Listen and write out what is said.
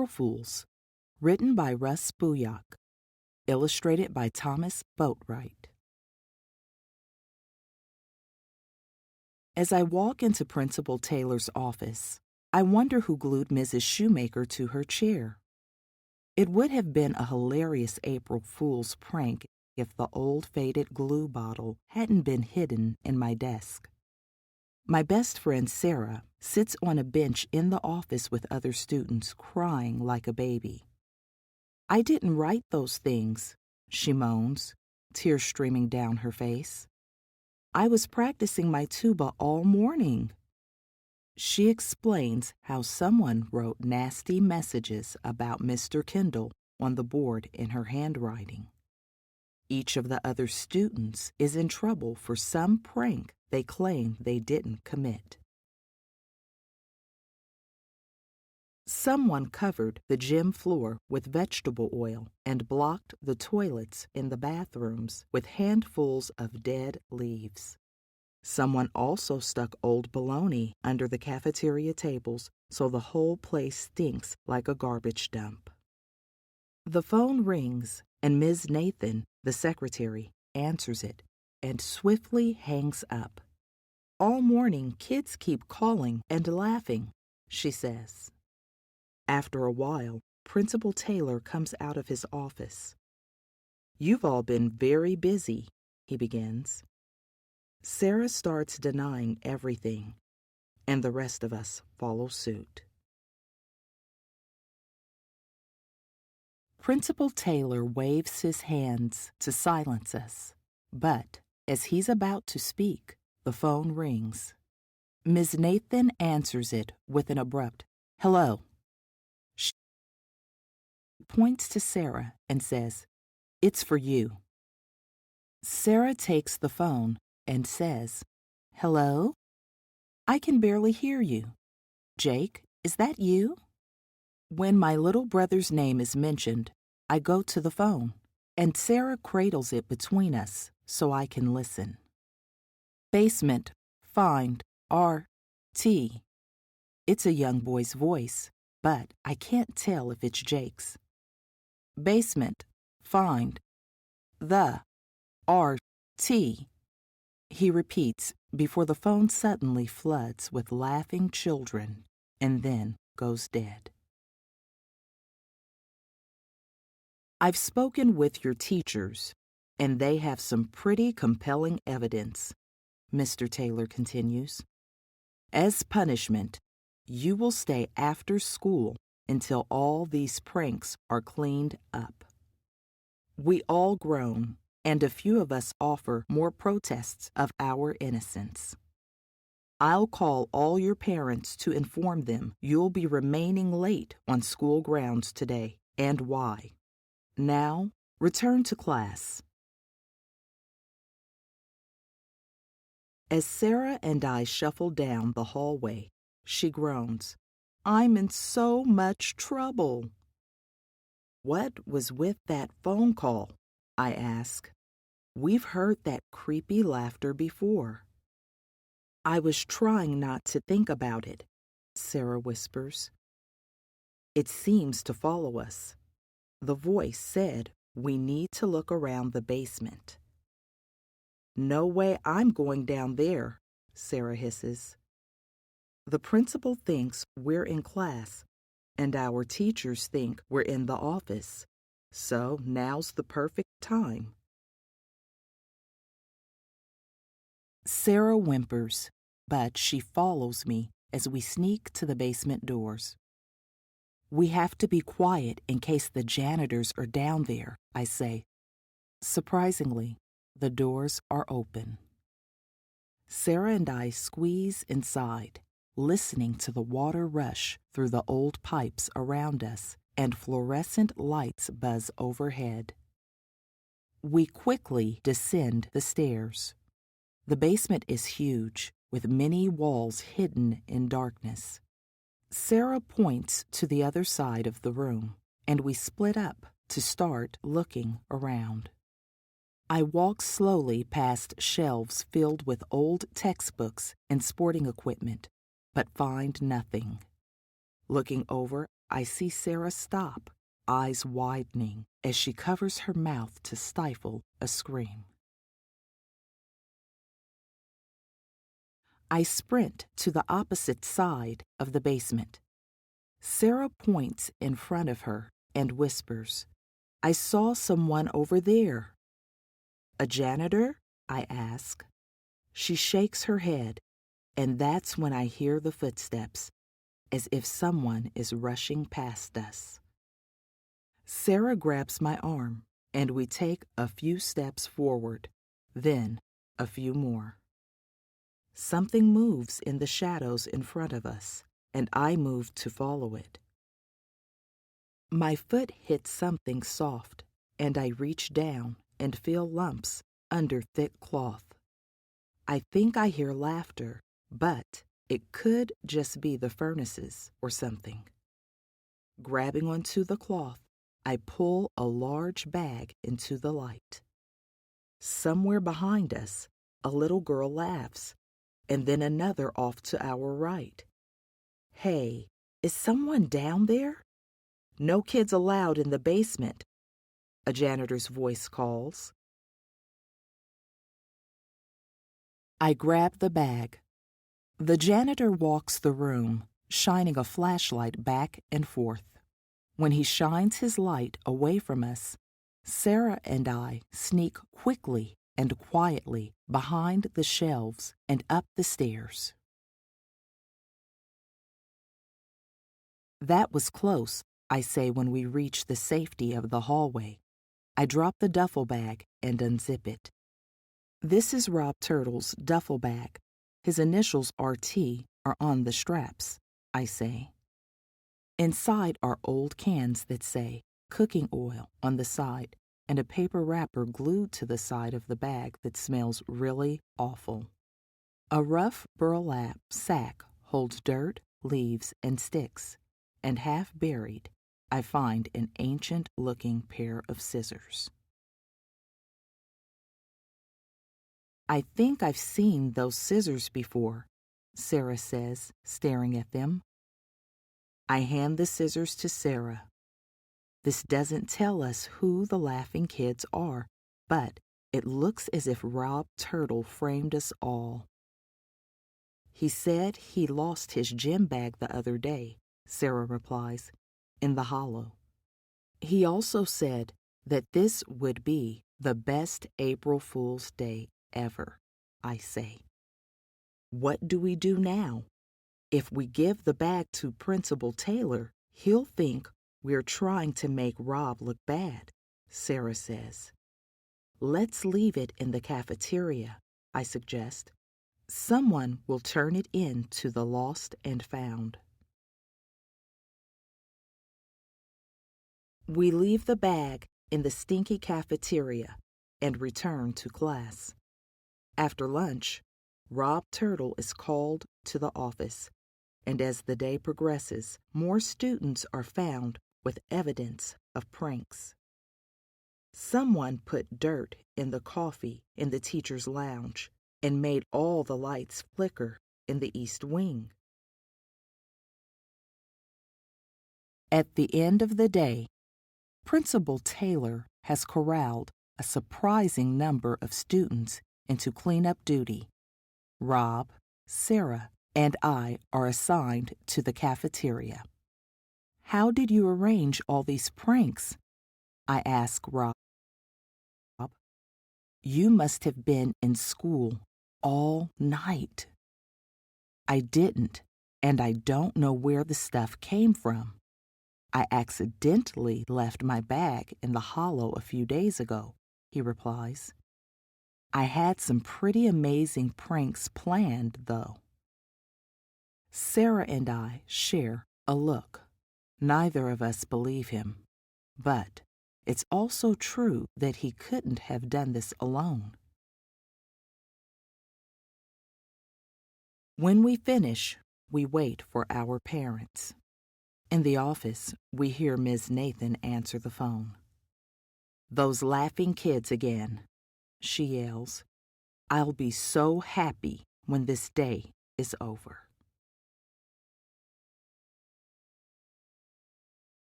April Fools, written by Russ Booyock, illustrated by Thomas Boatwright. As I walk into Principal Taylor's office, I wonder who glued Mrs. Shoemaker to her chair. It would have been a hilarious April Fool's prank if the old faded glue bottle hadn't been hidden in my desk. My best friend Sarah sits on a bench in the office with other students crying like a baby. "I didn't write those things," she moans, tears streaming down her face. "I was practicing my tuba all morning." She explains how someone wrote nasty messages about Mr. Kendall on the board in her handwriting. Each of the other students is in trouble for some prank they claim they didn't commit. Someone covered the gym floor with vegetable oil and blocked the toilets in the bathrooms with handfuls of dead leaves. Someone also stuck old bologna under the cafeteria tables so the whole place stinks like a garbage dump. The phone rings, and Ms. Nathan, the secretary, answers it and swiftly hangs up. "All morning, kids keep calling and laughing," she says. After a while, Principal Taylor comes out of his office. "You've all been very busy," he begins. Sarah starts denying everything, and the rest of us follow suit. Principal Taylor waves his hands to silence us, but as he's about to speak, the phone rings. Ms. Nathan answers it with an abrupt, "Hello." She points to Sarah and says, "It's for you." Sarah takes the phone and says, "Hello? I can barely hear you. Jake, is that you?" When my little brother's name is mentioned, I go to the phone, and Sarah cradles it between us so I can listen. "Basement, find, R.T." It's a young boy's voice, but I can't tell if it's Jake's. "Basement, find, the, R.T." he repeats before the phone suddenly floods with laughing children and then goes dead. "I've spoken with your teachers, and they have some pretty compelling evidence," Mr. Taylor continues. "As punishment, you will stay after school until all these pranks are cleaned up. We all groan, and a few of us offer more protests of our innocence. I'll call all your parents to inform them you'll be remaining late on school grounds today and why. Now, return to class." As Sarah and I shuffle down the hallway, she groans, "I'm in so much trouble." "What was with that phone call?" I ask. "We've heard that creepy laughter before." "I was trying not to think about it," Sarah whispers. "It seems to follow us. The voice said we need to look around the basement." "No way I'm going down there," Sarah hisses. "The principal thinks we're in class, and our teachers think we're in the office, so now's the perfect time." Sarah whimpers, but she follows me as we sneak to the basement doors. "We have to be quiet in case the janitors are down there," I say. Surprisingly, the doors are open. Sarah and I squeeze inside, listening to the water rush through the old pipes around us and fluorescent lights buzz overhead. We quickly descend the stairs. The basement is huge, with many walls hidden in darkness. Sarah points to the other side of the room, and we split up to start looking around. I walk slowly past shelves filled with old textbooks and sporting equipment, but find nothing. Looking over, I see Sarah stop, eyes widening as she covers her mouth to stifle a scream. I sprint to the opposite side of the basement. Sarah points in front of her and whispers, "I saw someone over there." "A janitor?" I ask. She shakes her head, and that's when I hear the footsteps, as if someone is rushing past us. Sarah grabs my arm, and we take a few steps forward, then a few more. Something moves in the shadows in front of us, and I move to follow it. My foot hits something soft, and I reach down and feel lumps under thick cloth. I think I hear laughter, but it could just be the furnaces or something. Grabbing onto the cloth, I pull a large bag into the light. Somewhere behind us, a little girl laughs, and then another off to our right. "Hey, is someone down there?" "No kids allowed in the basement," a janitor's voice calls. I grab the bag. The janitor walks the room, shining a flashlight back and forth. When he shines his light away from us, Sarah and I sneak quickly and quietly behind the shelves and up the stairs. That was close, I say when we reach the safety of the hallway. I drop the duffel bag and unzip it. This is Rob Turtle's duffel bag. His initials RT are on the straps, I say. Inside are old cans that say cooking oil on the side and a paper wrapper glued to the side of the bag that smells really awful. A rough burlap sack holds dirt, leaves, and sticks, and half buried, I find an ancient-looking pair of scissors. "I think I've seen those scissors before," Sarah says, staring at them. I hand the scissors to Sarah. This doesn't tell us who the laughing kids are, but it looks as if Rob Turtle framed us all. "He said he lost his gym bag the other day," Sarah replies, "in the hollow. He also said that this would be the best April Fool's Day ever," I say. "What do we do now? If we give the bag to Principal Taylor, he'll think we're trying to make Rob look bad," Sarah says. "Let's leave it in the cafeteria," I suggest. "Someone will turn it in to the lost and found." We leave the bag in the stinky cafeteria and return to class. After lunch, Rob Turtle is called to the office, and as the day progresses, more students are found with evidence of pranks. Someone put dirt in the coffee in the teacher's lounge and made all the lights flicker in the East Wing. At the end of the day, Principal Taylor has corralled a surprising number of students into cleanup duty. Rob, Sarah, and I are assigned to the cafeteria. "How did you arrange all these pranks?" I ask Rob. "You must have been in school all night." "I didn't, and I don't know where the stuff came from. I accidentally left my bag in the hollow a few days ago," he replies. "I had some pretty amazing pranks planned, though." Sarah and I share a look. Neither of us believe him, but it's also true that he couldn't have done this alone. When we finish, we wait for our parents. In the office, we hear Ms. Nathan answer the phone. "Those laughing kids again," she yells. "I'll be so happy when this day is over."